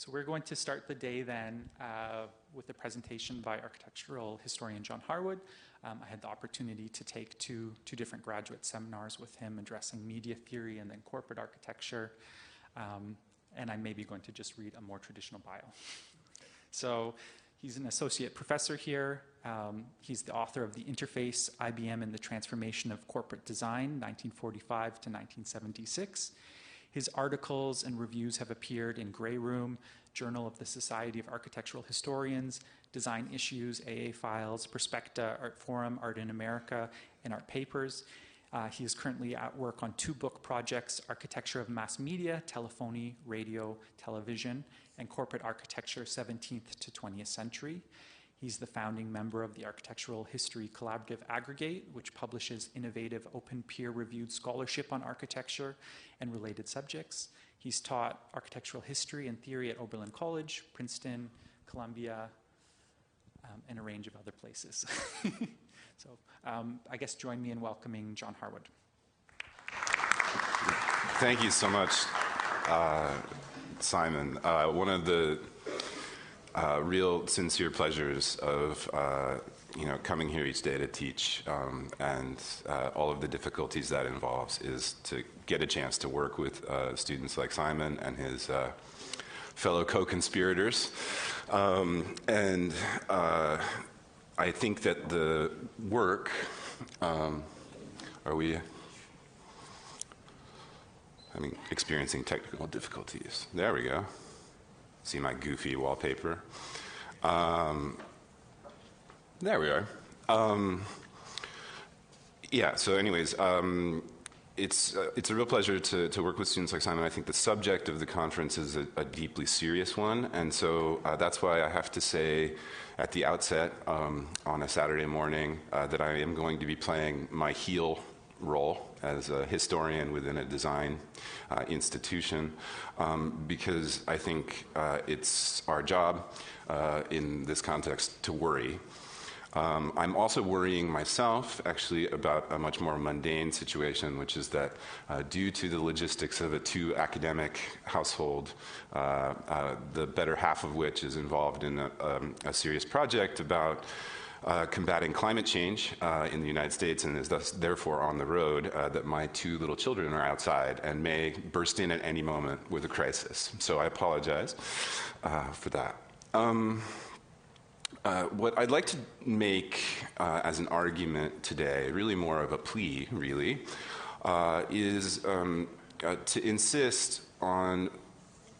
So we're going to start the day then with a presentation by architectural historian John Harwood. I had the opportunity to take two different graduate seminars with him addressing media theory and then corporate architecture. And I'm maybe going to just read a more traditional bio. So he's an associate professor here. He's the author of The Interface, IBM and the Transformation of Corporate Design, 1945 to 1976. His articles and reviews have appeared in Grey Room, Journal of the Society of Architectural Historians, Design Issues, AA Files, Perspecta, Art Forum, Art in America, and Art Papers. He is currently at work on 2 book projects, Architecture of Mass Media, Telephony, Radio, Television, and Corporate Architecture, 17th to 20th Century. He's the founding member of the Architectural History Collaborative Aggregate, which publishes innovative, open, peer-reviewed scholarship on architecture and related subjects. He's taught architectural history and theory at Oberlin College, Princeton, Columbia, and a range of other places. So I guess join me in welcoming John Harwood. Thank you so much, Simon. One of the real sincere pleasures of coming here each day to teach and all of the difficulties that involves is to get a chance to work with students like Simon and his fellow co-conspirators. I think that the work, experiencing technical difficulties. There we go. See my goofy wallpaper. There we are. So anyways, it's a real pleasure to work with students like Simon. I think the subject of the conference is a deeply serious one, and so that's why I have to say at the outset on a Saturday morning that I am going to be playing my heel role as a historian within a design institution, because I think it's our job in this context to worry. I'm also worrying myself, actually, about a much more mundane situation, which is that due to the logistics of a 2-academic household, the better half of which is involved in a serious project about combating climate change in the United States and is thus therefore on the road, that my 2 little children are outside and may burst in at any moment with a crisis. So I apologize for that. What I'd like to make as an argument today, really more of a plea, really, is to insist on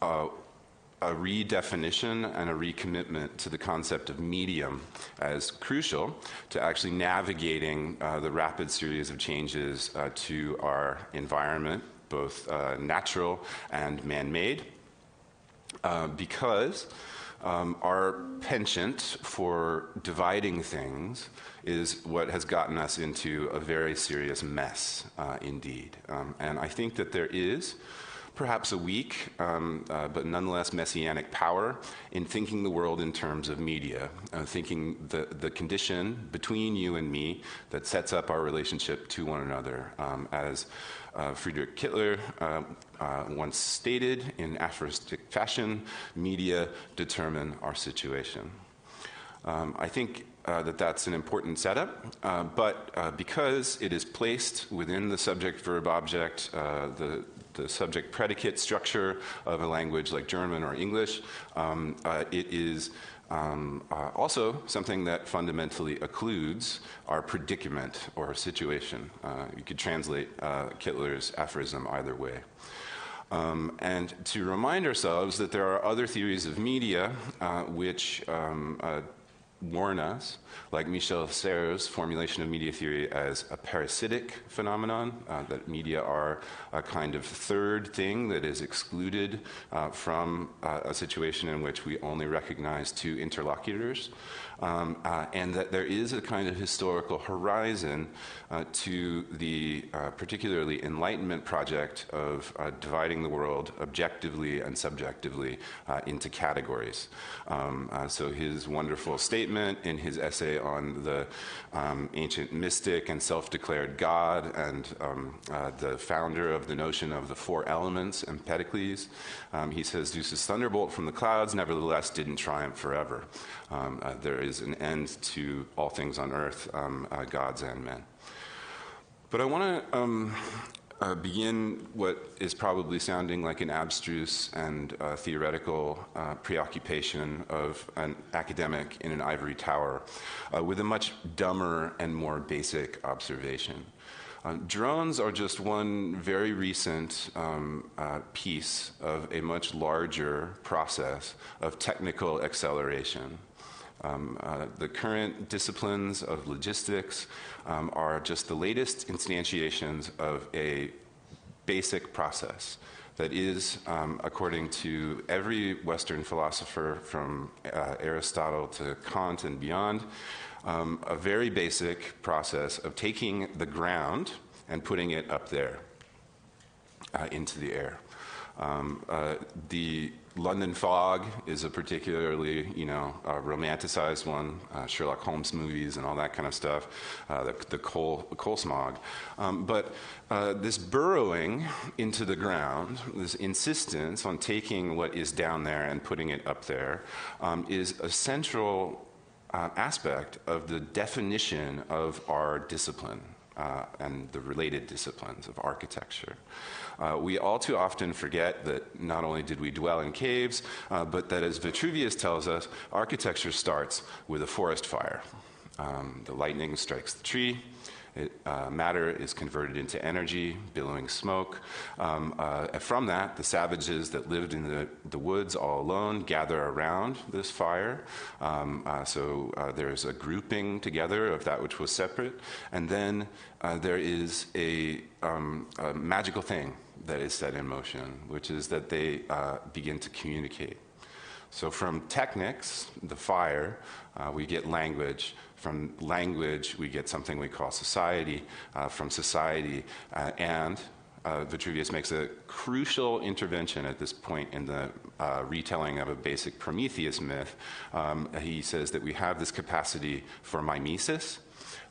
a redefinition and a recommitment to the concept of medium as crucial to actually navigating the rapid series of changes to our environment, both natural and man-made, because our penchant for dividing things is what has gotten us into a very serious mess indeed. And I think that there is perhaps a weak, but nonetheless messianic power in thinking the world in terms of media, thinking the condition between you and me that sets up our relationship to one another. As Friedrich Kittler once stated in aphoristic fashion, media determine our situation. I think that's an important setup, but because it is placed within the subject-verb-object, the subject-predicate structure of a language like German or English, it is also something that fundamentally occludes our predicament or situation. You could translate Kittler's aphorism either way. And to remind ourselves that there are other theories of media which warn us, like Michel Serres' formulation of media theory as a parasitic phenomenon, that media are a kind of third thing that is excluded from a situation in which we only recognize 2 interlocutors, and that there is a kind of historical horizon to the particularly Enlightenment project of dividing the world objectively and subjectively into categories. So his wonderful statement statement in his essay on the ancient mystic and self-declared God, and the founder of the notion of the four elements, Empedocles. He says, Zeus's thunderbolt from the clouds nevertheless didn't triumph forever. There is an end to all things on earth, gods and men. But I want to begin what is probably sounding like an abstruse and theoretical preoccupation of an academic in an ivory tower with a much dumber and more basic observation. Drones are just one very recent piece of a much larger process of technical acceleration. The current disciplines of logistics are just the latest instantiations of a basic process that is, according to every Western philosopher from Aristotle to Kant and beyond, a very basic process of taking the ground and putting it up there into the air. The London fog is a particularly, romanticized one, Sherlock Holmes movies and all that kind of stuff, the coal smog. But this burrowing into the ground, this insistence on taking what is down there and putting it up there, is a central aspect of the definition of our discipline. And the related disciplines of architecture. We all too often forget that not only did we dwell in caves, but that, as Vitruvius tells us, architecture starts with a forest fire. The lightning strikes the tree. Matter is converted into energy, billowing smoke. From that, the savages that lived in the woods all alone gather around this fire. So there's a grouping together of that which was separate. And then there is a magical thing that is set in motion, which is that they begin to communicate. So from technics, the fire, we get language. From language, we get something we call society. From society, and Vitruvius makes a crucial intervention at this point in the retelling of a basic Prometheus myth. He says that we have this capacity for mimesis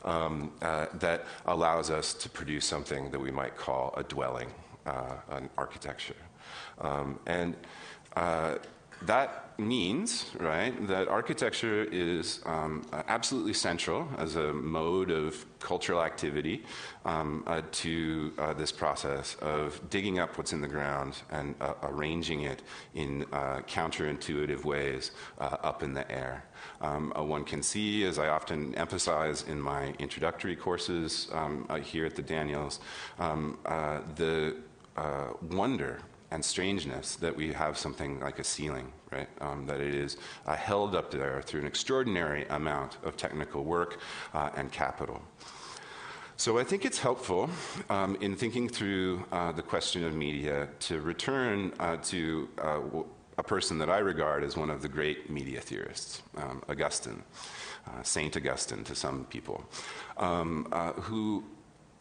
that allows us to produce something that we might call a dwelling, an architecture. That means, right, that architecture is absolutely central as a mode of cultural activity to this process of digging up what's in the ground and arranging it in counterintuitive ways up in the air. One can see, as I often emphasize in my introductory courses here at the Daniels, the wonder and strangeness that we have something like a ceiling, right? That it is held up there through an extraordinary amount of technical work and capital. So I think it's helpful in thinking through the question of media to return to a person that I regard as one of the great media theorists, Augustine, Saint Augustine to some people, who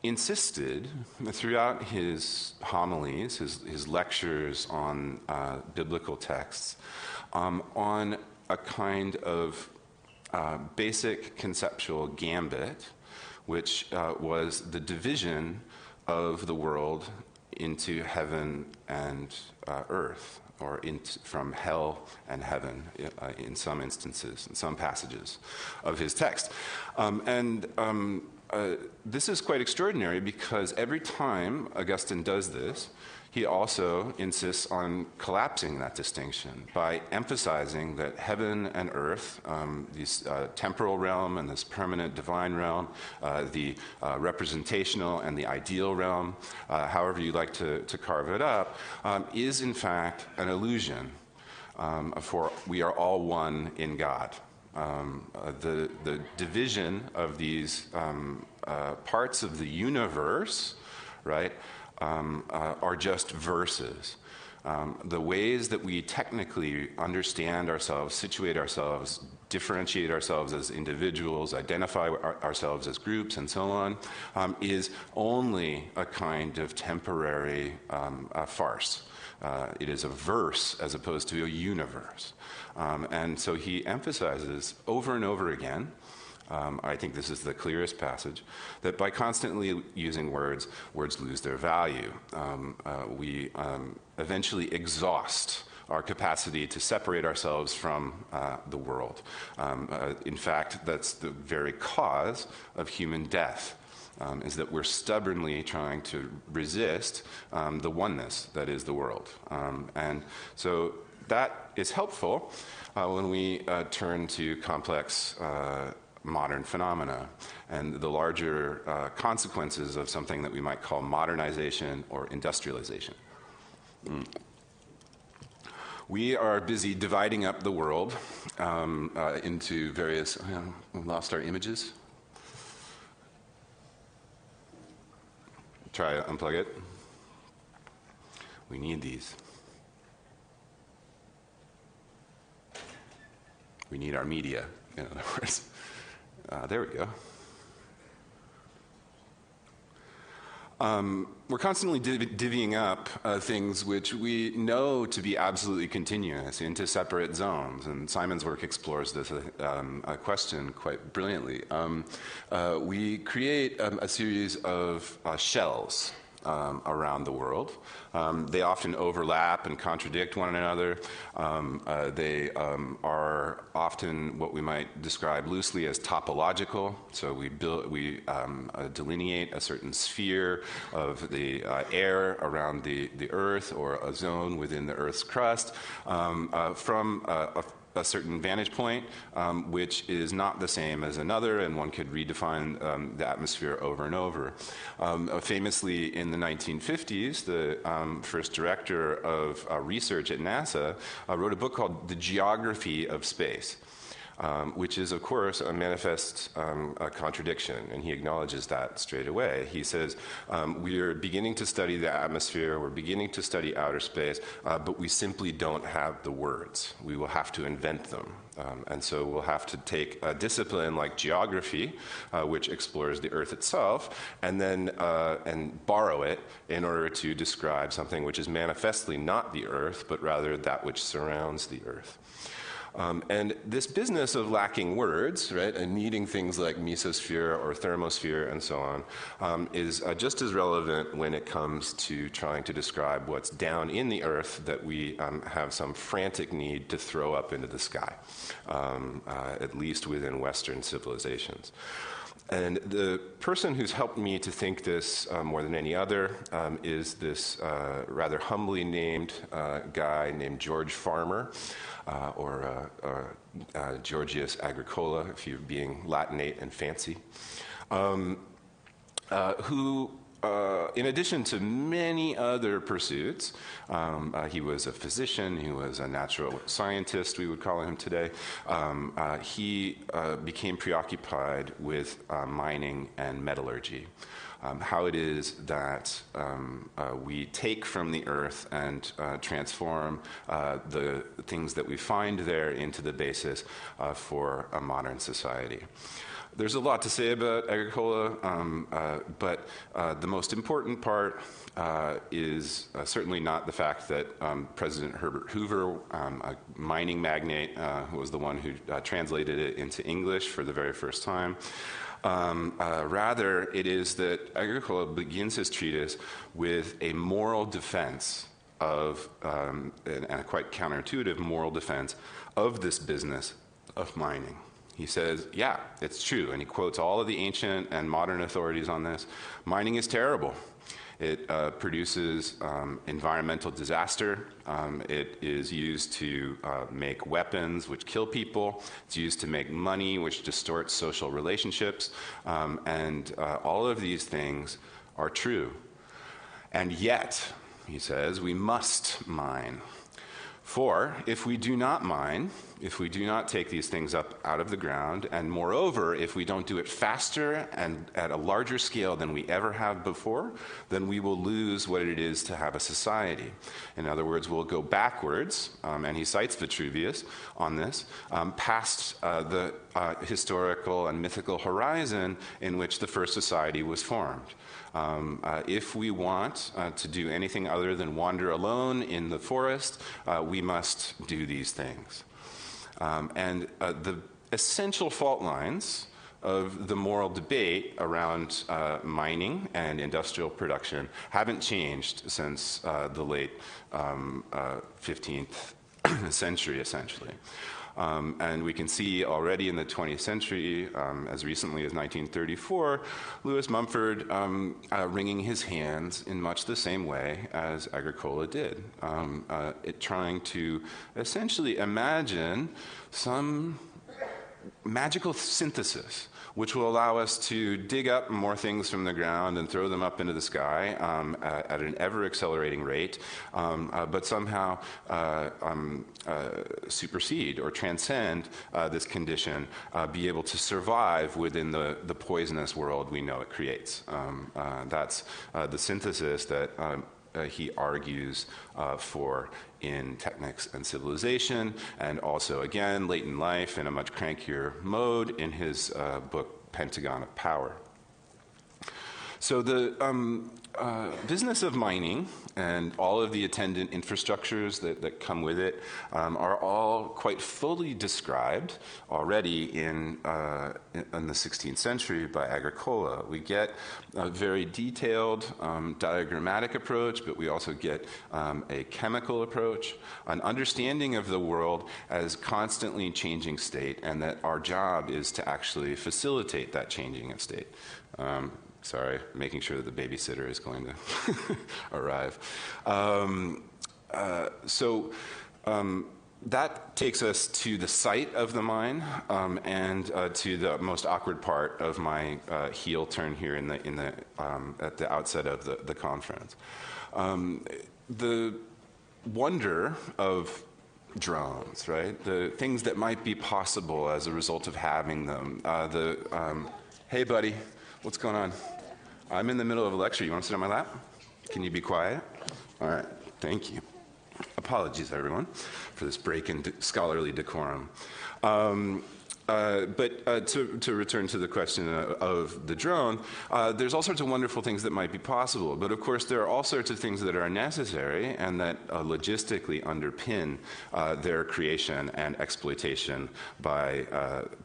insisted throughout his homilies, his lectures on biblical texts, on a kind of basic conceptual gambit, which was the division of the world into heaven and earth, or from hell and heaven in some instances, in some passages of his text. This is quite extraordinary because every time Augustine does this, he also insists on collapsing that distinction by emphasizing that heaven and earth, this temporal realm and this permanent divine realm, the representational and the ideal realm, however you like to carve it up, is in fact an illusion, for we are all one in God. The division of these parts of the universe, right, are just verses. The ways that we technically understand ourselves, situate ourselves differentiate ourselves as individuals, identify ourselves as groups, and so on, is only a kind of temporary farce. It is a verse as opposed to a universe. And so he emphasizes over and over again, I think this is the clearest passage, that by constantly using words, words lose their value. We eventually exhaust our capacity to separate ourselves from the world. In fact, that's the very cause of human death, is that we're stubbornly trying to resist the oneness that is the world. And so that is helpful when we turn to complex modern phenomena and the larger consequences of something that we might call modernization or industrialization. We are busy dividing up the world into various, we lost our images. Try to unplug it. We need these. We need our media, in other words. There we go. We're constantly divvying up things which we know to be absolutely continuous into separate zones, and Simon's work explores this question quite brilliantly. We create a series of shells around the world. They often overlap and contradict one another. They are often what we might describe loosely as topological. So we delineate a certain sphere of the air around the Earth, or a zone within the Earth's crust, from a certain vantage point, which is not the same as another, and one could redefine the atmosphere over and over. Famously, in the 1950s, the first director of research at NASA wrote a book called The Geography of Space, which is, of course, a manifest contradiction, and he acknowledges that straight away. He says, we are beginning to study the atmosphere, we're beginning to study outer space, but we simply don't have the words. We will have to invent them. And so we'll have to take a discipline like geography, which explores the Earth itself, and then borrow it in order to describe something which is manifestly not the Earth, but rather that which surrounds the Earth. And this business of lacking words, right, and needing things like mesosphere or thermosphere and so on, is just as relevant when it comes to trying to describe what's down in the Earth that we have some frantic need to throw up into the sky, at least within Western civilizations. And the person who's helped me to think this more than any other is this rather humbly named guy named George Farmer, or Georgius Agricola, if you're being Latinate and fancy, who, in addition to many other pursuits, he was a physician, he was a natural scientist, we would call him today. He became preoccupied with mining and metallurgy. How it is that we take from the Earth and transform the things that we find there into the basis for a modern society. There's a lot to say about Agricola, but the most important part is certainly not the fact that President Herbert Hoover, a mining magnate, who was the one who translated it into English for the very first time. Rather, it is that Agricola begins his treatise with a moral defense of, and a quite counterintuitive moral defense of this business of mining. He says, yeah, it's true, and he quotes all of the ancient and modern authorities on this. Mining is terrible. It produces environmental disaster. It is used to make weapons which kill people. It's used to make money which distorts social relationships. And all of these things are true. And yet, he says, we must mine. For if we do not mine, if we do not take these things up out of the ground, and moreover, if we don't do it faster and at a larger scale than we ever have before, then we will lose what it is to have a society. In other words, we'll go backwards, and he cites Vitruvius on this, past the historical and mythical horizon in which the first society was formed. If we want to do anything other than wander alone in the forest, we must do these things. And the essential fault lines of the moral debate around mining and industrial production haven't changed since the late 15th century, essentially. And we can see already in the 20th century, as recently as 1934, Lewis Mumford wringing his hands in much the same way as Agricola did, trying to essentially imagine some magical synthesis which will allow us to dig up more things from the ground and throw them up into the sky at an ever-accelerating rate, but somehow supersede or transcend this condition, be able to survive within the poisonous world we know it creates. That's the synthesis that he argues for in Technics and Civilization, and also, again, late in life in a much crankier mode in his book, Pentagon of Power. So the business of mining and all of the attendant infrastructures that come with it are all quite fully described already in the 16th century by Agricola. We get a very detailed diagrammatic approach, but we also get a chemical approach, an understanding of the world as constantly changing state, and that our job is to actually facilitate that changing of state. Sorry, making sure that the babysitter is going to arrive. That takes us to the site of the mine and to the most awkward part of my heel turn here at the outset of the conference. The wonder of drones, right? The things that might be possible as a result of having them. Hey, buddy, what's going on? I'm in the middle of a lecture. You want to sit on my lap? Can you be quiet? All right, thank you. Apologies, everyone, for this break in scholarly decorum. But to return to the question of the drone, there's all sorts of wonderful things that might be possible. But of course, there are all sorts of things that are necessary and that logistically underpin their creation and exploitation by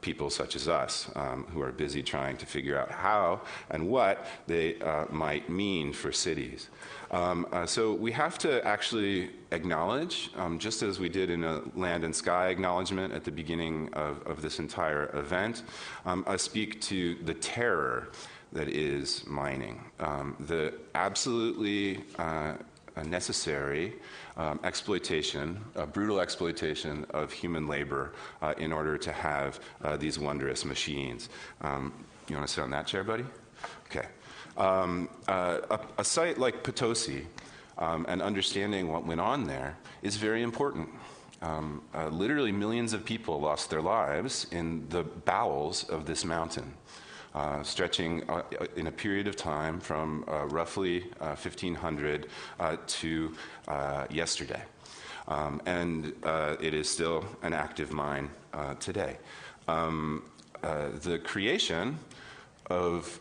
people such as us, who are busy trying to figure out how and what they might mean for cities. So we have to actually acknowledge, just as we did in a land and sky acknowledgement at the beginning of this entire event, speak to the terror that is mining, the absolutely necessary exploitation, brutal exploitation of human labor in order to have these wondrous machines. You want to sit on that chair, buddy? Okay. A site like Potosi and understanding what went on there is very important. Literally millions of people lost their lives in the bowels of this mountain, stretching in a period of time from roughly 1500 to yesterday. And it is still an active mine today. The creation of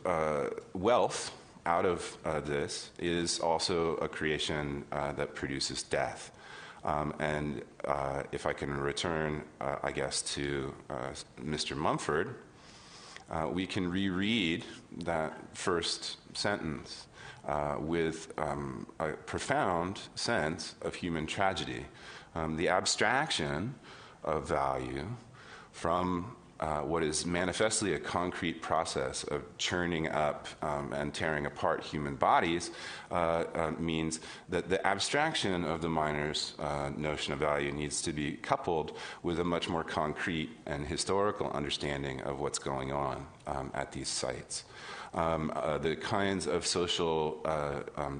wealth out of this is also a creation that produces death. And if I can return, I guess, to Mr. Mumford, we can reread that first sentence with a profound sense of human tragedy. The abstraction of value from what is manifestly a concrete process of churning up and tearing apart human bodies means that the abstraction of the miner's notion of value needs to be coupled with a much more concrete and historical understanding of what's going on at these sites. the kinds of social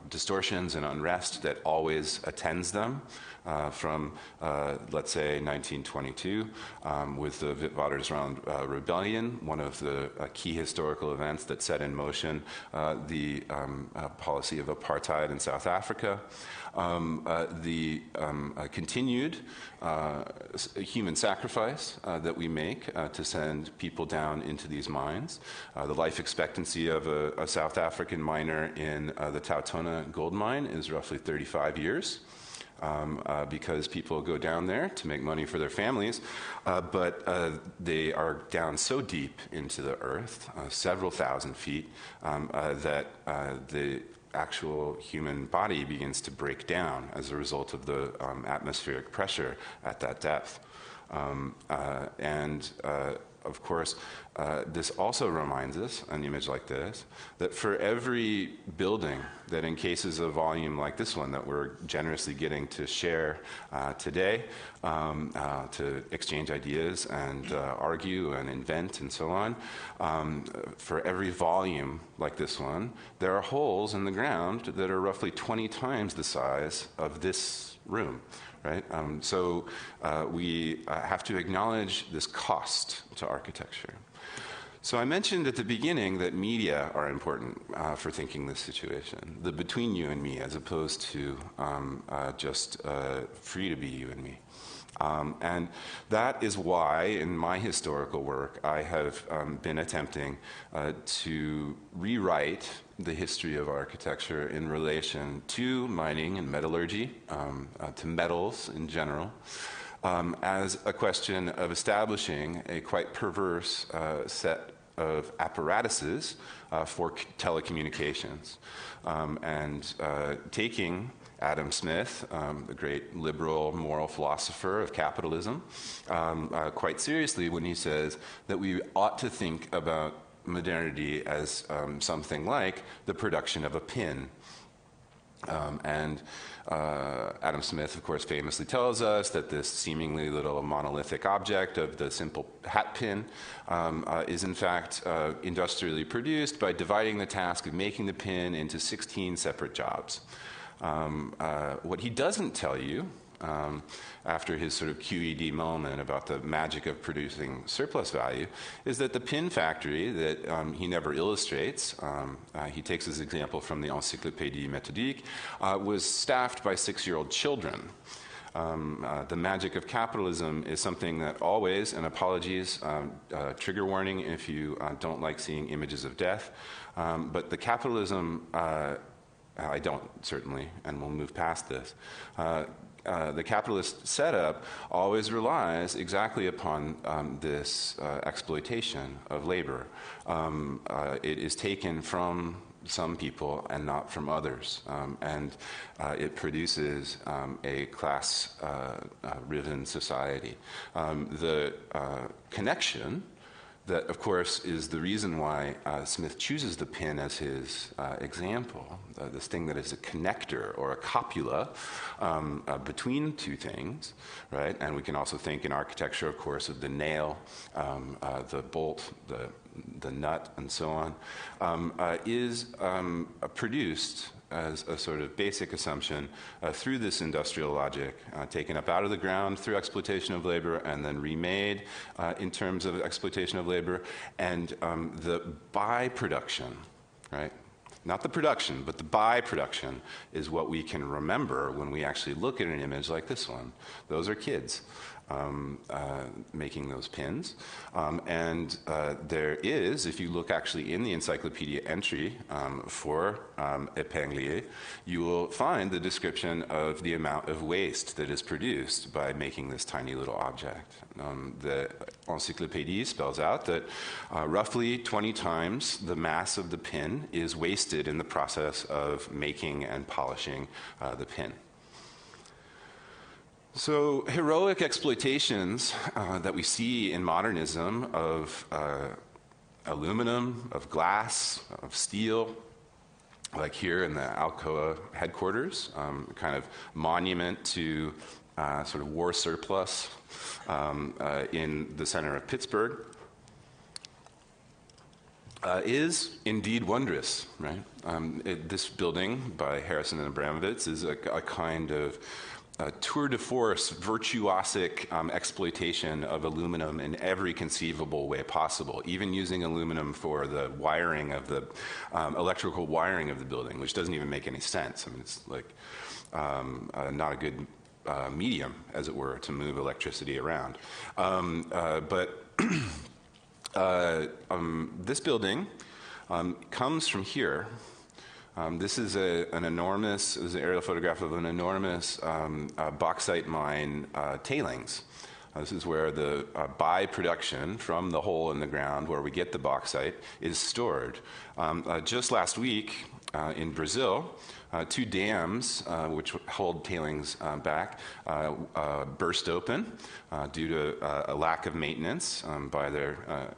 distortions and unrest that always attends them, from, let's say, 1922, with the Witwatersrand Rebellion, one of the key historical events that set in motion the policy of apartheid in South Africa, the continued human sacrifice that we make to send people down into these mines. The life expectancy of a South African miner in the Tautona gold mine is roughly 35 years. Because people go down there to make money for their families, but they are down so deep into the earth, several thousand feet, that the actual human body begins to break down as a result of the atmospheric pressure at that depth. Of course, this also reminds us, an image like this, that for every building that encases a volume like this one that we're generously getting to share today, to exchange ideas and argue and invent and so on, for every volume like this one, there are holes in the ground that are roughly 20 times the size of this room. Right? So we have to acknowledge this cost to architecture. So I mentioned at the beginning that media are important for thinking this situation, the between you and me, as opposed to just free to be you and me. And that is why, in my historical work, I have been attempting to rewrite the history of architecture in relation to mining and metallurgy, to metals in general, as a question of establishing a quite perverse set of apparatuses for telecommunications, and taking Adam Smith, the great liberal moral philosopher of capitalism, quite seriously when he says that we ought to think about modernity as something like the production of a pin. Adam Smith, of course, famously tells us that this seemingly little monolithic object of the simple hat pin is in fact industrially produced by dividing the task of making the pin into 16 separate jobs. What he doesn't tell you, after his sort of QED moment about the magic of producing surplus value, is that the pin factory that he never illustrates, he takes his example from the Encyclopédie Méthodique, was staffed by 6-year-old children. The magic of capitalism is something that always, and apologies, trigger warning if you don't like seeing images of death, but the capitalism, I don't, certainly, and we'll move past this. The capitalist setup always relies exactly upon this exploitation of labor. It is taken from some people and not from others, and it produces a class-ridden society. The connection that, of course, is the reason why Smith chooses the pin as his example, this thing that is a connector or a copula between two things, right? And we can also think in architecture, of course, of the nail, the bolt, the nut, and so on, is produced as a sort of basic assumption through this industrial logic, taken up out of the ground through exploitation of labor and then remade in terms of exploitation of labor, and the byproduction, right? Not the production, but the byproduction is what we can remember when we actually look at an image like this one. Those are kids making those pins. There is, if you look actually in the encyclopedia entry for épinglier, you will find the description of the amount of waste that is produced by making this tiny little object. The encyclopédie spells out that roughly 20 times the mass of the pin is wasted in the process of making and polishing the pin. So heroic exploitations that we see in modernism of aluminum, of glass, of steel, like here in the Alcoa headquarters, kind of monument to sort of war surplus in the center of Pittsburgh. is indeed wondrous, right? This building by Harrison and Abramovitz is a kind of tour de force, virtuosic exploitation of aluminum in every conceivable way possible, even using aluminum for the wiring of the electrical wiring of the building, which doesn't even make any sense. I mean, it's like not a good medium, as it were, to move electricity around. But this building comes from here. This is an aerial photograph of an enormous bauxite mine tailings. This is where the by-production from the hole in the ground where we get the bauxite is stored. Just last week in Brazil, two dams which hold tailings back burst open due to a lack of maintenance by their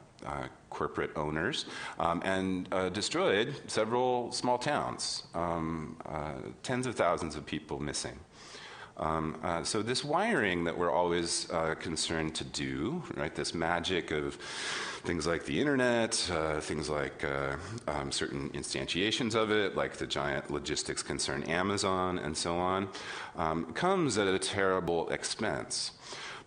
corporate owners, and destroyed several small towns, tens of thousands of people missing. So this wiring that we're always concerned to do, right, this magic of things like the internet, things like certain instantiations of it, like the giant logistics concern Amazon and so on, comes at a terrible expense.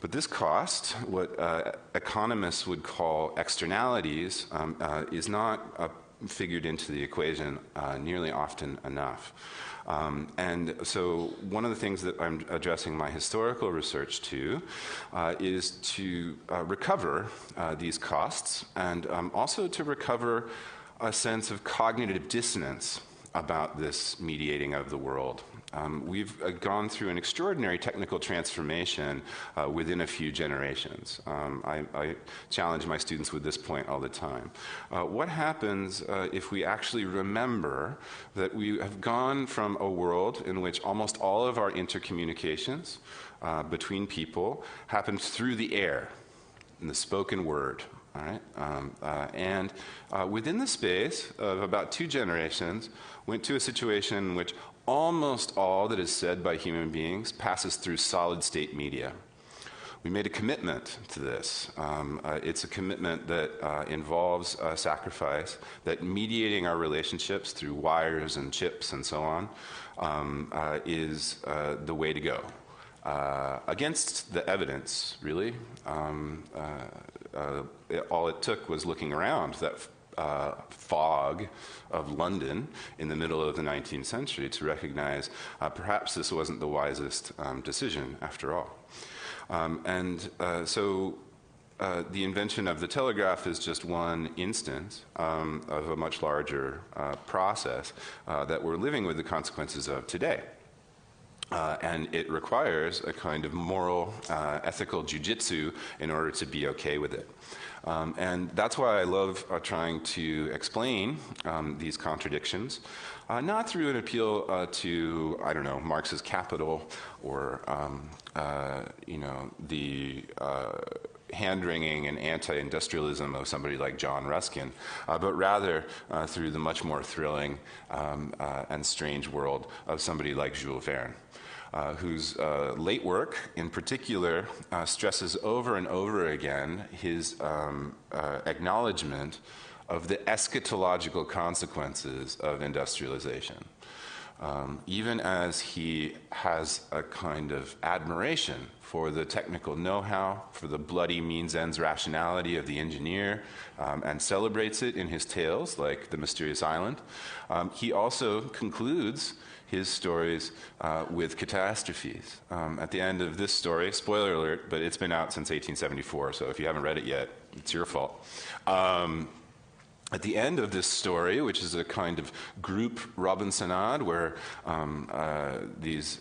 But this cost, what economists would call externalities, is not figured into the equation nearly often enough. And so one of the things that I'm addressing my historical research to is to recover these costs, and also to recover a sense of cognitive dissonance about this mediating of the world. We've gone through an extraordinary technical transformation within a few generations. I challenge my students with this point all the time. What happens if we actually remember that we have gone from a world in which almost all of our intercommunications between people happened through the air, in the spoken word? All right, and within the space of about 2 generations, went to a situation in which almost all that is said by human beings passes through solid-state media. We made a commitment to this. It's a commitment that involves sacrifice, that mediating our relationships through wires and chips and so on is the way to go. Against the evidence, really. All it took was looking around that fog of London in the middle of the 19th century to recognize perhaps this wasn't the wisest decision after all. So the invention of the telegraph is just one instance of a much larger process that we're living with the consequences of today. And it requires a kind of moral, ethical jujitsu in order to be okay with it. And that's why I love trying to explain these contradictions, not through an appeal to, I don't know, Marx's Capital or, the hand-wringing and anti-industrialism of somebody like John Ruskin, but rather through the much more thrilling and strange world of somebody like Jules Verne. Whose late work, in particular, stresses over and over again his acknowledgement of the eschatological consequences of industrialization. Even as he has a kind of admiration for the technical know-how, for the bloody means-ends rationality of the engineer, and celebrates it in his tales, like The Mysterious Island, he also concludes his stories with catastrophes. At the end of this story, spoiler alert, but it's been out since 1874, so if you haven't read it yet, it's your fault. At the end of this story, which is a kind of group Robinsonade, where these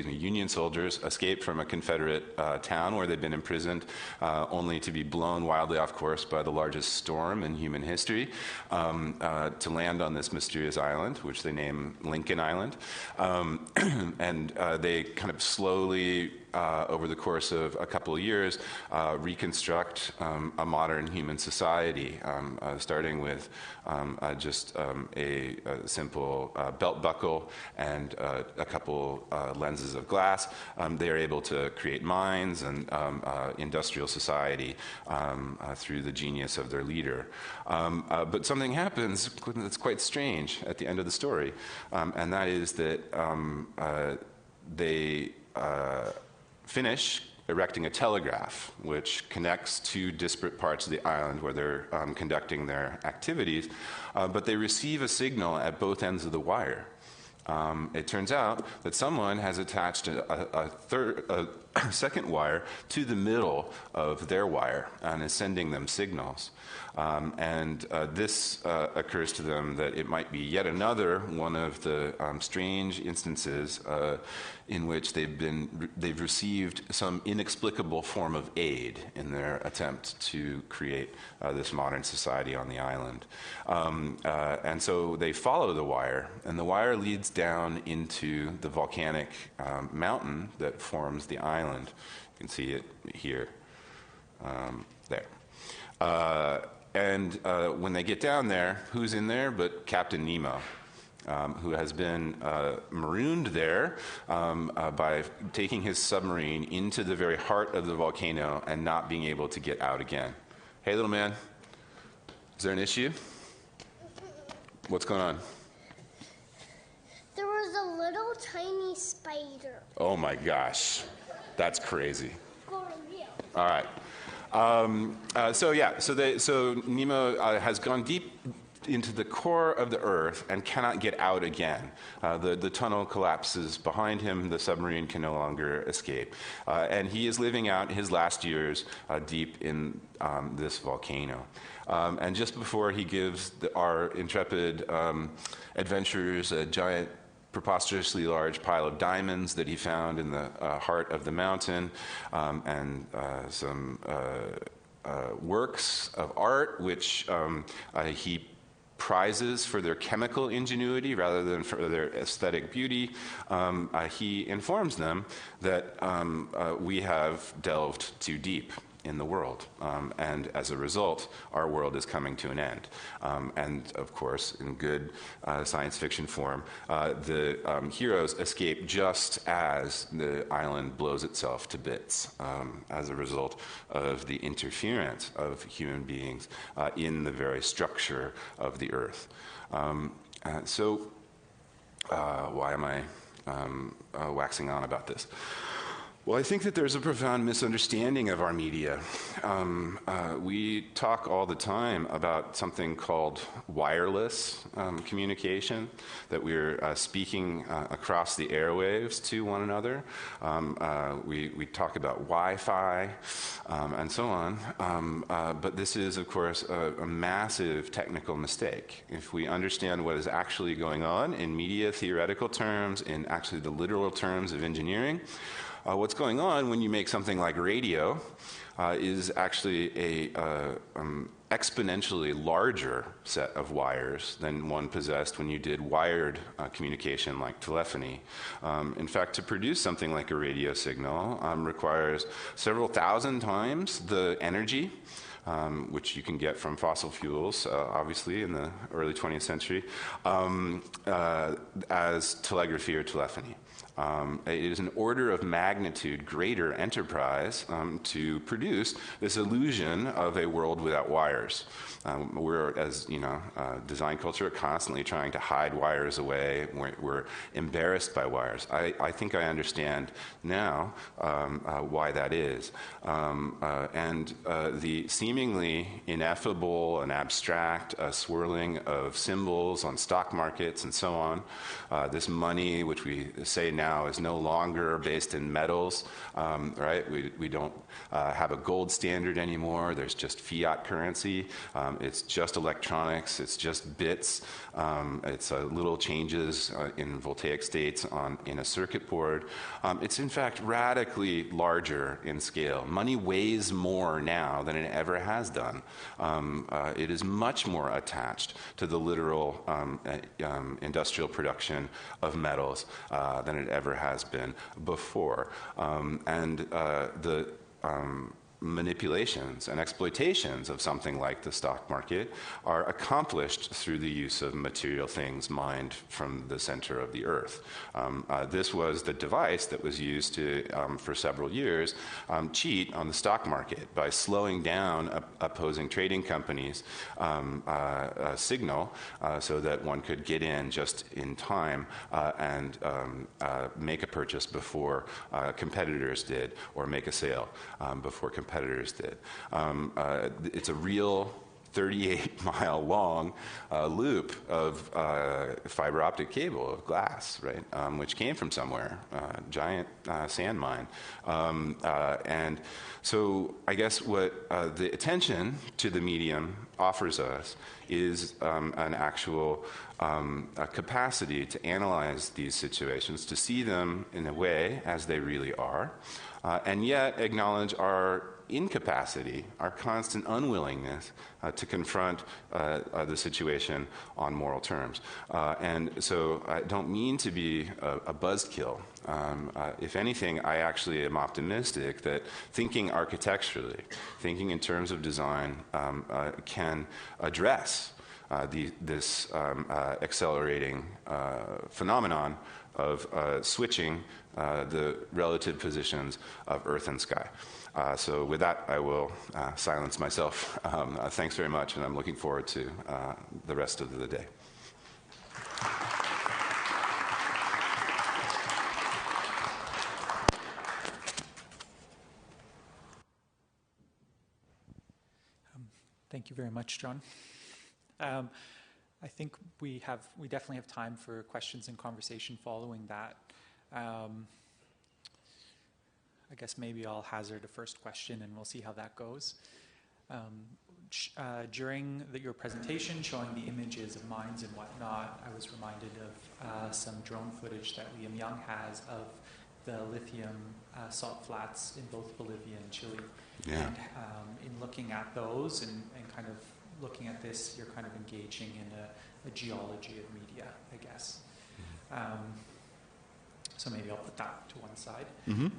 Union soldiers escape from a Confederate town where they've been imprisoned, only to be blown wildly off course by the largest storm in human history, to land on this mysterious island, which they name Lincoln Island. And they kind of slowly over the course of a couple of years, reconstruct a modern human society, starting with just a simple belt buckle and a couple lenses of glass. They are able to create mines and industrial society through the genius of their leader. But something happens that's quite strange at the end of the story, and that is that they finish erecting a telegraph which connects two disparate parts of the island where they're conducting their activities, but they receive a signal at both ends of the wire. It turns out that someone has attached a second wire to the middle of their wire and is sending them signals. This occurs to them that it might be yet another one of the strange instances in which they've received some inexplicable form of aid in their attempt to create this modern society on the island. And so they follow the wire, and the wire leads down into the volcanic mountain that forms the island. You can see it here, there. When they get down there, who's in there but Captain Nemo, who has been marooned there by taking his submarine into the very heart of the volcano and not being able to get out again. Hey, little man, is there an issue? What's going on? There was a little tiny spider. Oh my gosh, that's crazy. For real. All right. So Nemo has gone deep into the core of the Earth and cannot get out again. The tunnel collapses behind him. The submarine can no longer escape. And he is living out his last years deep in this volcano. And just before he gives our intrepid adventurers a giant, preposterously large pile of diamonds that he found in the heart of the mountain, and some works of art which he prizes for their chemical ingenuity rather than for their aesthetic beauty. He informs them that we have delved too deep in the world, and as a result, our world is coming to an end. And of course, in good science fiction form, the heroes escape just as the island blows itself to bits as a result of the interference of human beings in the very structure of the Earth. So why am I waxing on about this? Well, I think that there's a profound misunderstanding of our media. We talk all the time about something called wireless communication, that we're speaking across the airwaves to one another. We talk about Wi-Fi and so on. But this is, of course, a massive technical mistake. If we understand what is actually going on in media theoretical terms, in actually the literal terms of engineering, what's going on when you make something like radio is actually a exponentially larger set of wires than one possessed when you did wired communication like telephony. In fact, to produce something like a radio signal requires several thousand times the energy which you can get from fossil fuels, obviously, in the early 20th century, as telegraphy or telephony. It is an order of magnitude greater enterprise to produce this illusion of a world without wires. We're, as you know, design culture, constantly trying to hide wires away. We're embarrassed by wires. I think I understand now why that is. And the seemingly ineffable and abstract swirling of symbols on stock markets and so on, this money, which we say now is no longer based in metals, right? We don't have a gold standard anymore. There's just fiat currency. It's just electronics. It's just bits. It's little changes in voltaic states in a circuit board. It's in fact radically larger in scale. Money weighs more now than it ever has done. It is much more attached to the literal industrial production of metals than it ever has been before. The manipulations and exploitations of something like the stock market are accomplished through the use of material things mined from the center of the earth. This was the device that was used to, for several years, cheat on the stock market by slowing down opposing trading companies' signal so that one could get in just in time and make a purchase before competitors did, or make a sale before competitors did. It's a real 38-mile long loop of fiber optic cable of glass, right, which came from somewhere, giant sand mine. And so I guess what the attention to the medium offers us is an actual capacity to analyze these situations, to see them in a way as they really are, and yet acknowledge our incapacity, our constant unwillingness to confront the situation on moral terms. And so I don't mean to be a buzzkill. If anything, I actually am optimistic that thinking architecturally, thinking in terms of design, can address this accelerating phenomenon of switching the relative positions of earth and sky. So with that, I will silence myself. Thanks very much, and I'm looking forward to the rest of the day. Thank you very much, John. I think we definitely have time for questions and conversation following that. I guess maybe I'll hazard a first question and we'll see how that goes. During your presentation showing the images of mines and whatnot, I was reminded of some drone footage that Liam Young has of the lithium salt flats in both Bolivia and Chile. Yeah. And in looking at those and kind of looking at this, you're kind of engaging in a geology of media, I guess. So maybe I'll put that to one side. Mm-hmm.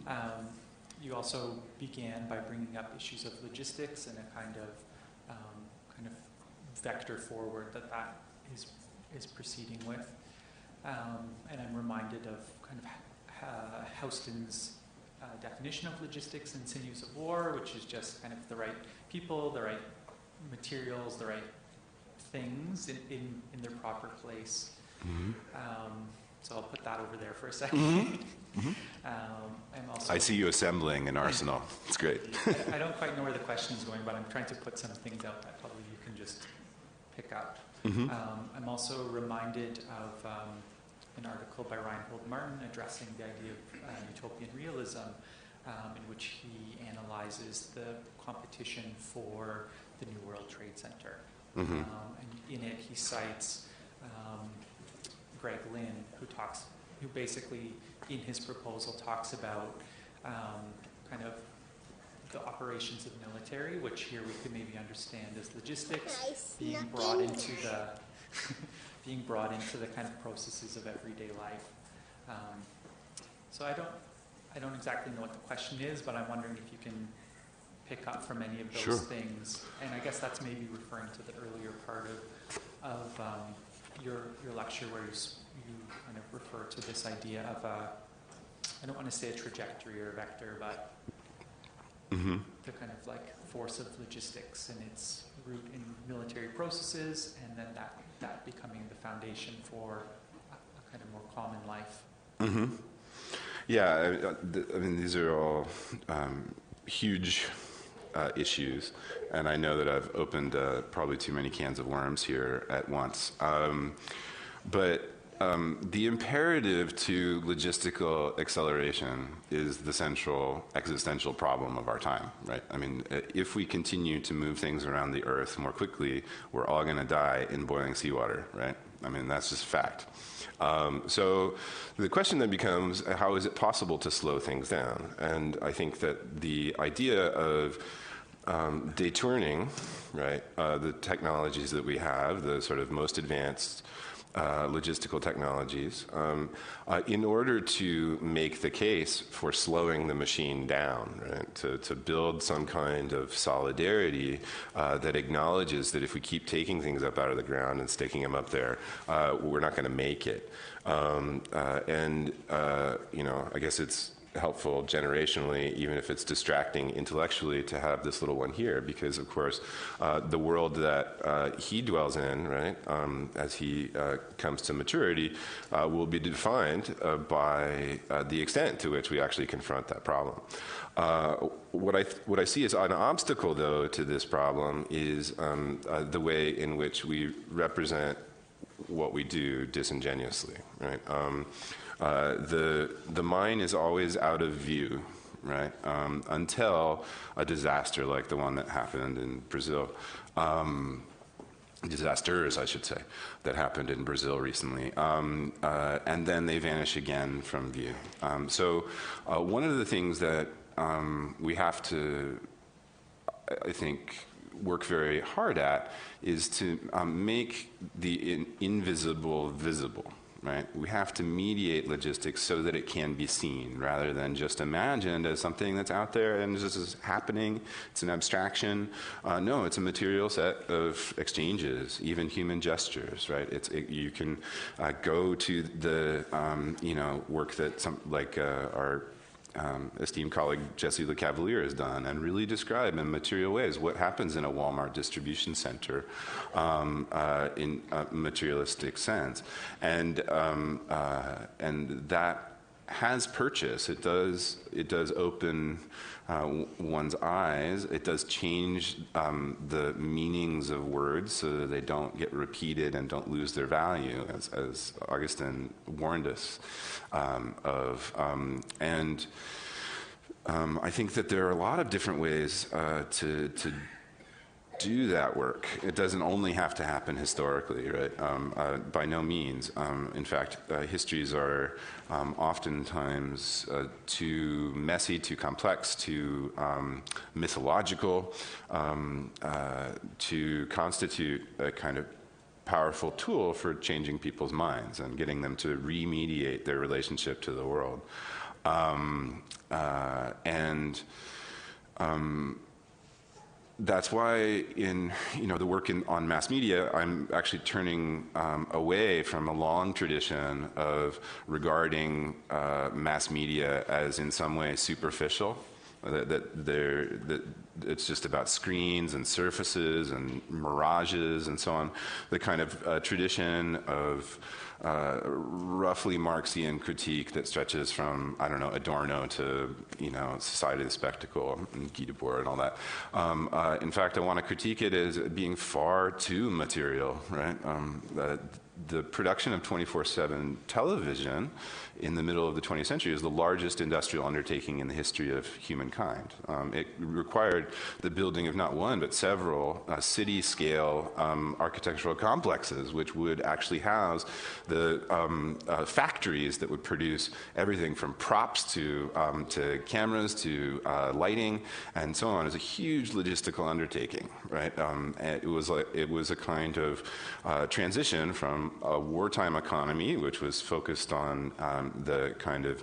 You also began by bringing up issues of logistics and a kind of vector forward that is proceeding with. And I'm reminded of kind of Houston's definition of logistics in Sinews of War, which is just kind of the right people, the right materials, the right things in their proper place. Mm-hmm. So I'll put that over there for a second. Mm-hmm. Mm-hmm. I'm also, I see you assembling an arsenal. It's great. I don't quite know where the question is going, but I'm trying to put some things out that probably you can just pick up. Mm-hmm. I'm also reminded of an article by Reinhold Martin addressing the idea of utopian realism, in which he analyzes the competition for the New World Trade Center. Mm-hmm. And in it, he cites Greg Lynn, who basically, in his proposal, talks about kind of the operations of military, which here we could maybe understand as logistics, being brought into the kind of processes of everyday life. So I don't exactly know what the question is, but I'm wondering if you can pick up from any of those Sure. things. And I guess that's maybe referring to the earlier part of your lecture, where you kind of refer to this idea of I don't want to say a trajectory or a vector, but mm-hmm. the kind of like force of logistics and its root in military processes, and then that becoming the foundation for a kind of more common life. Mm-hmm. Yeah, I mean, these are all huge issues, and I know that I've opened probably too many cans of worms here at once. But the imperative to logistical acceleration is the central existential problem of our time, right? I mean, if we continue to move things around the Earth more quickly, we're all going to die in boiling seawater, right? I mean, that's just fact. So the question then becomes, how is it possible to slow things down? And I think that the idea of deturning, right, the technologies that we have, the sort of most advanced logistical technologies in order to make the case for slowing the machine down, right? To build some kind of solidarity that acknowledges that if we keep taking things up out of the ground and sticking them up there, we're not going to make it. I guess it's helpful generationally, even if it's distracting intellectually, to have this little one here, because of course the world that he dwells in, right, as he comes to maturity, will be defined by the extent to which we actually confront that problem. What I see as an obstacle, though, to this problem is the way in which we represent what we do disingenuously, right? The mine is always out of view, right? Until a disaster like the one that happened in Brazil, disasters, I should say, that happened in Brazil recently, and then they vanish again from view. So one of the things that we have to, I think, work very hard at is to make the invisible visible. Right? We have to mediate logistics so that it can be seen rather than just imagined as something that's out there and just is happening. It's an abstraction. No, it's a material set of exchanges, even human gestures, right? You can go to the work that our esteemed colleague Jesse Le Cavalier has done and really describe in material ways what happens in a Walmart distribution center in a materialistic sense. And that has purchase. It does open one's eyes. It does change the meanings of words so that they don't get repeated and don't lose their value, as Augustine warned us of. I think that there are a lot of different ways to do that work. It doesn't only have to happen historically, right? By no means. In fact, histories are oftentimes too messy, too complex, too mythological to constitute a kind of powerful tool for changing people's minds and getting them to remediate their relationship to the world. That's why in the work on mass media, I'm actually turning away from a long tradition of regarding mass media as in some way superficial. That it's just about screens and surfaces and mirages and so on. The kind of tradition of roughly Marxian critique that stretches from, I don't know, Adorno to, Society of the Spectacle and Guy Debord and all that. In fact, I want to critique it as being far too material, right? The production of 24/7 television in the middle of the 20th century is the largest industrial undertaking in the history of humankind. It required the building of not one, but several city-scale architectural complexes, which would actually house the factories that would produce everything from props to cameras to lighting and so on. It's a huge logistical undertaking, right? It was a kind of transition from a wartime economy, which was focused on the kind of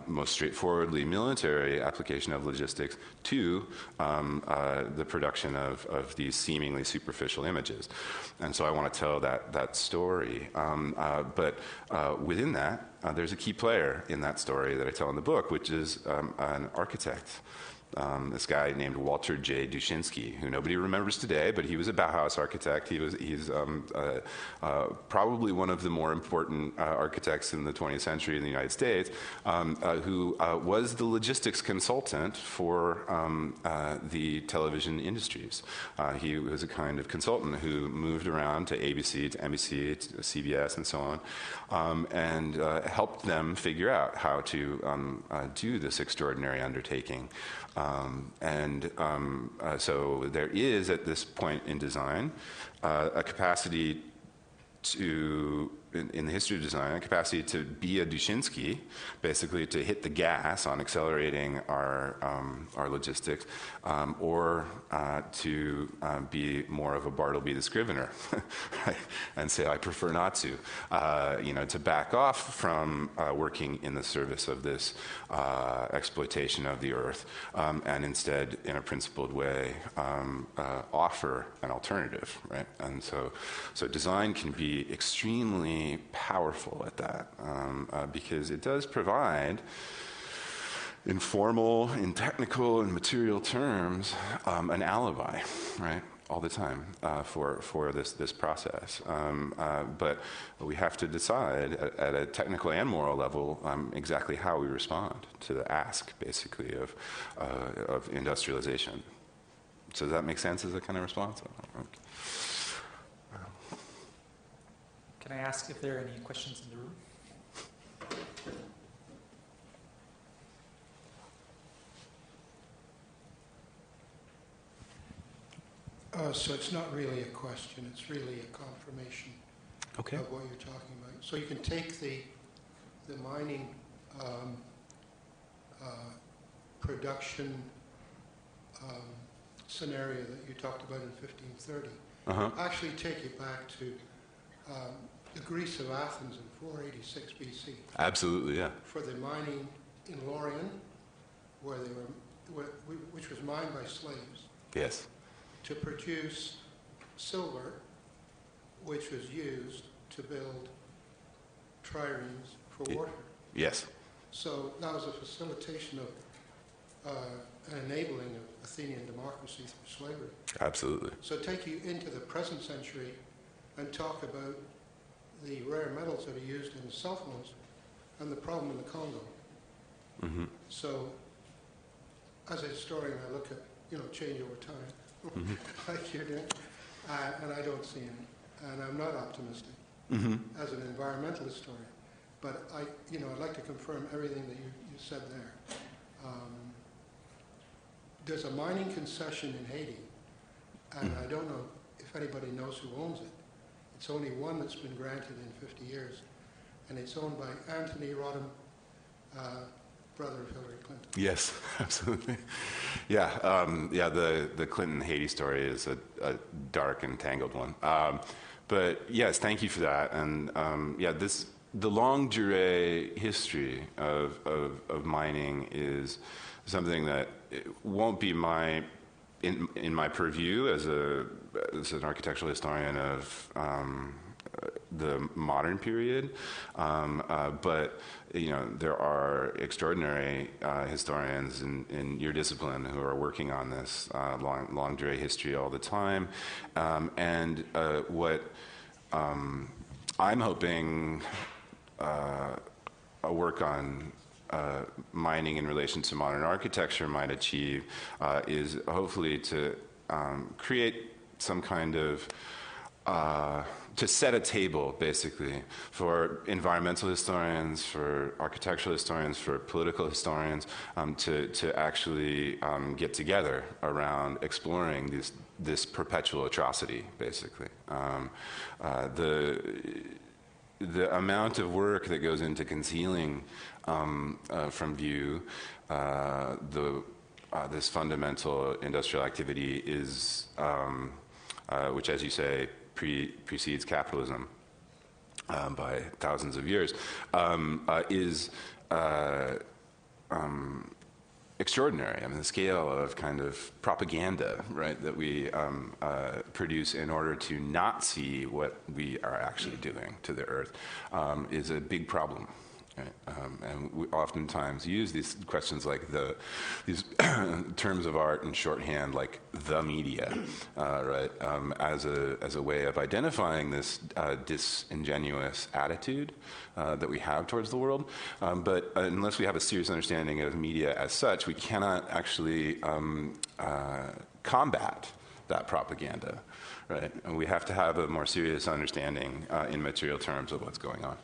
most straightforwardly military application of logistics, to the production of these seemingly superficial images. And so I want to tell that story. But within that, there's a key player in that story that I tell in the book, which is an architect. This guy named Walter J. Dushinsky, who nobody remembers today, but he was a Bauhaus architect. He's probably one of the more important architects in the 20th century in the United States, who was the logistics consultant for the television industries. He was a kind of consultant who moved around to ABC, to NBC, to CBS, and so on, and helped them figure out how to do this extraordinary undertaking. So there is, at this point in design, a capacity to in the history of design, a capacity to be a Dushinsky, basically to hit the gas on accelerating our logistics, or to be more of a Bartleby the Scrivener, right? And say, I prefer not to, to back off from working in the service of this exploitation of the earth, and instead, in a principled way, offer an alternative, right? And so design can be extremely powerful at that, because it does provide, in formal, in technical, and material terms, an alibi, right? All the time for this process. But we have to decide at a technical and moral level exactly how we respond to the ask, basically, of industrialization. So does that make sense as a kind of response? Okay. Can I ask if there are any questions in the room? So it's not really a question, it's really a confirmation of what you're talking about. So you can take the mining production scenario that you talked about in 1530, actually take it back to the Greece of Athens in 486 BC. Absolutely, yeah. For the mining in Lorien, where they which was mined by slaves. Yes. To produce silver, which was used to build triremes for water. Yes. So that was a facilitation of an enabling of Athenian democracy through slavery. Absolutely. So take you into the present century and talk about the rare metals that are used in cell phones and the problem in the Congo. Mm-hmm. So as a historian, I look at, change over time. Like you're doing, and I don't see any, and I'm not optimistic as an environmental historian. But I'd like to confirm everything that you said there. There's a mining concession in Haiti, and I don't know if anybody knows who owns it. It's only one that's been granted in 50 years, and it's owned by Anthony Rodham, brother of Hillary Clinton. Yes, absolutely. Yeah, the Clinton-Haiti story is a dark and tangled one. But yes, thank you for that. And the longue durée history of mining is something that won't be in my purview as an architectural historian of the modern period, but there are extraordinary historians in your discipline who are working on this long durée history all the time, and what I'm hoping a work on mining in relation to modern architecture might achieve is hopefully to create some kind of to set a table, basically, for environmental historians, for architectural historians, for political historians, to actually get together around exploring this perpetual atrocity, basically. The amount of work that goes into concealing from view this fundamental industrial activity is, which, as you say, precedes capitalism by thousands of years, is extraordinary. I mean, the scale of kind of propaganda, right, that we produce in order to not see what we are actually doing to the earth is a big problem. Right? And we oftentimes use these questions like these terms of art in shorthand, like the media, right, as a way of identifying this disingenuous attitude that we have towards the world. But unless we have a serious understanding of media as such, we cannot actually combat that propaganda, right? And we have to have a more serious understanding in material terms of what's going on.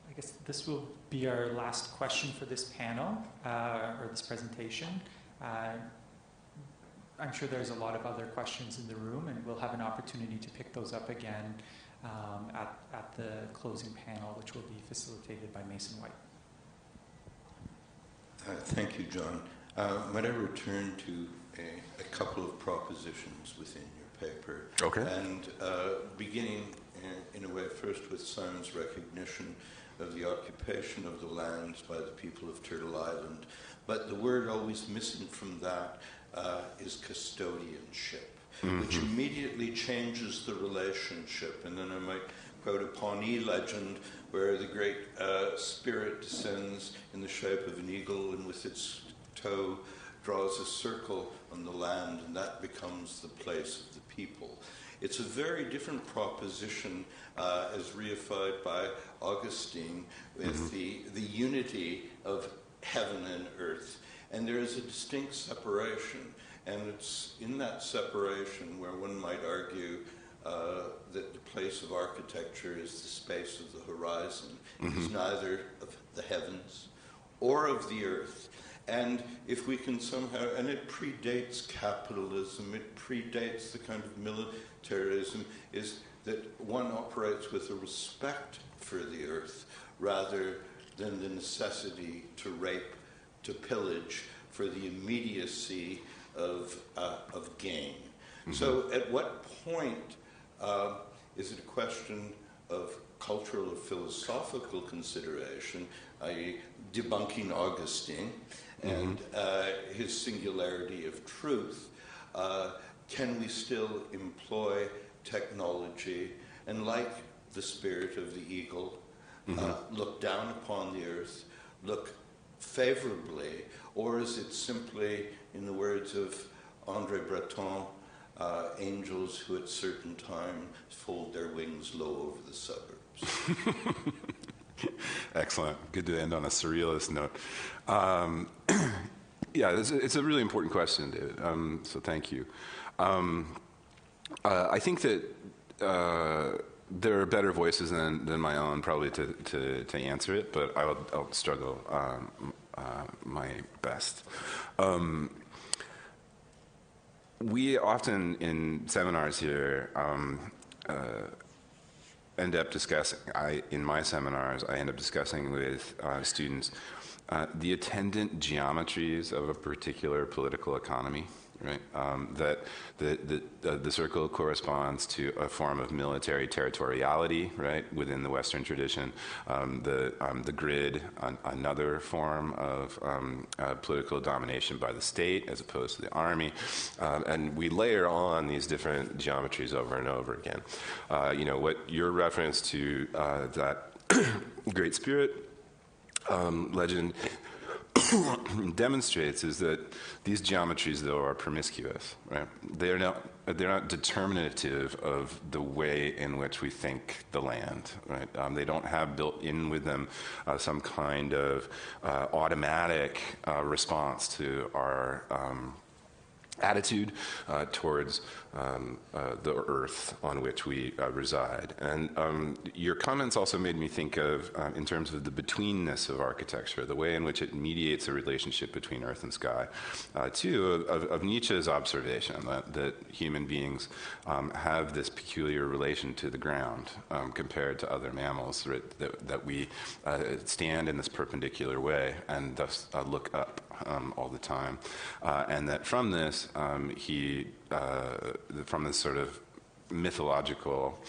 I guess this will be our last question for this panel, or this presentation. I'm sure there's a lot of other questions in the room, and we'll have an opportunity to pick those up again at the closing panel, which will be facilitated by Mason White. Thank you, John. Might I return to a couple of propositions within your paper? Okay. And beginning, in a way, first with Simon's recognition of the occupation of the lands by the people of Turtle Island. But the word always missing from that is custodianship, which immediately changes the relationship. And then I might quote a Pawnee legend where the great spirit descends in the shape of an eagle and with its toe draws a circle on the land, and that becomes the place of the people. It's a very different proposition as reified by Augustine with the unity of heaven and earth. And there is a distinct separation, and it's in that separation where one might argue that the place of architecture is the space of the horizon. It is neither of the heavens or of the earth. And if we can somehow, and it predates capitalism, it predates the kind of militarism, is that one operates with a respect for the earth rather than the necessity to rape, to pillage for the immediacy of gain. So at what point is it a question of cultural or philosophical consideration, i.e. debunking Augustine and his singularity of truth? Can we still employ technology and, like the spirit of the eagle, look down upon the earth, look favorably, or is it simply, in the words of André Breton, angels who at certain times fold their wings low over the suburbs? Excellent. Good to end on a surrealist note. Yeah, it's a really important question, David. So thank you. I think that there are better voices than my own probably to answer it, but I'll struggle my best. We often in seminars here end up discussing, in my seminars, I end up discussing with students the attendant geometries of a particular political economy, right? That the circle corresponds to a form of military territoriality, right, within the Western tradition. The grid, another form of political domination by the state as opposed to the army. And we layer on these different geometries over and over again. What your reference to that Great Spirit legend demonstrates is that these geometries, though, are promiscuous, right? They're not determinative of the way in which we think the land, right? They don't have built in with them some kind of automatic response to our attitude towards the earth on which we reside. And your comments also made me think of, in terms of the betweenness of architecture, the way in which it mediates a relationship between earth and sky, of Nietzsche's observation that human beings have this peculiar relation to the ground compared to other mammals, right, that we stand in this perpendicular way and thus look up all the time. And that from this, from this sort of mythological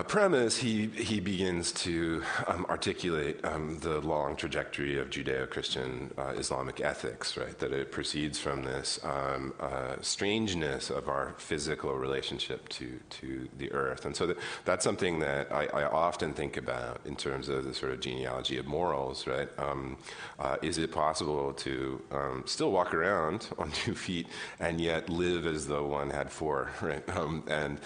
premise, he begins to articulate the long trajectory of Judeo-Christian Islamic ethics, right? That it proceeds from this strangeness of our physical relationship to the earth. And so that's something that I often think about in terms of the sort of genealogy of morals, right? Is it possible to still walk around on 2 feet and yet live as though one had 4, right? And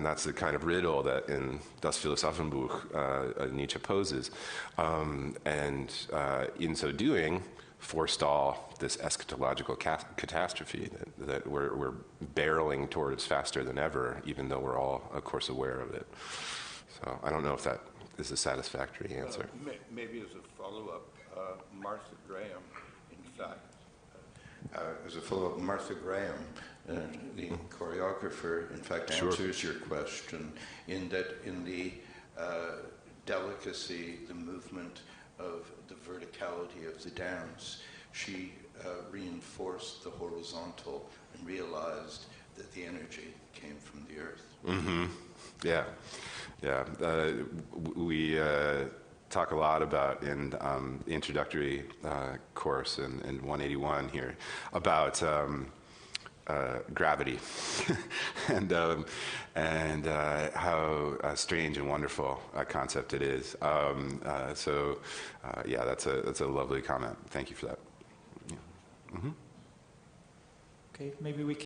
that's the kind of riddle that in Das Philosophenbuch Nietzsche poses. And in so doing, forestall this eschatological catastrophe that we're barreling towards faster than ever, even though we're all, of course, aware of it. So I don't know if that is a satisfactory answer. Maybe as a follow-up, Martha Graham, in fact, as a follow-up, Martha Graham, the choreographer, in fact, Sure. answers your question in that in the delicacy, the movement of the verticality of the dance, she reinforced the horizontal and realized that the energy came from the earth. Mm-hmm. Yeah, yeah. We talk a lot about in the introductory course in 181 here about gravity and how strange and wonderful a concept it is. Yeah, that's a lovely comment. Thank you for that. Yeah. Mm-hmm. Okay, maybe we can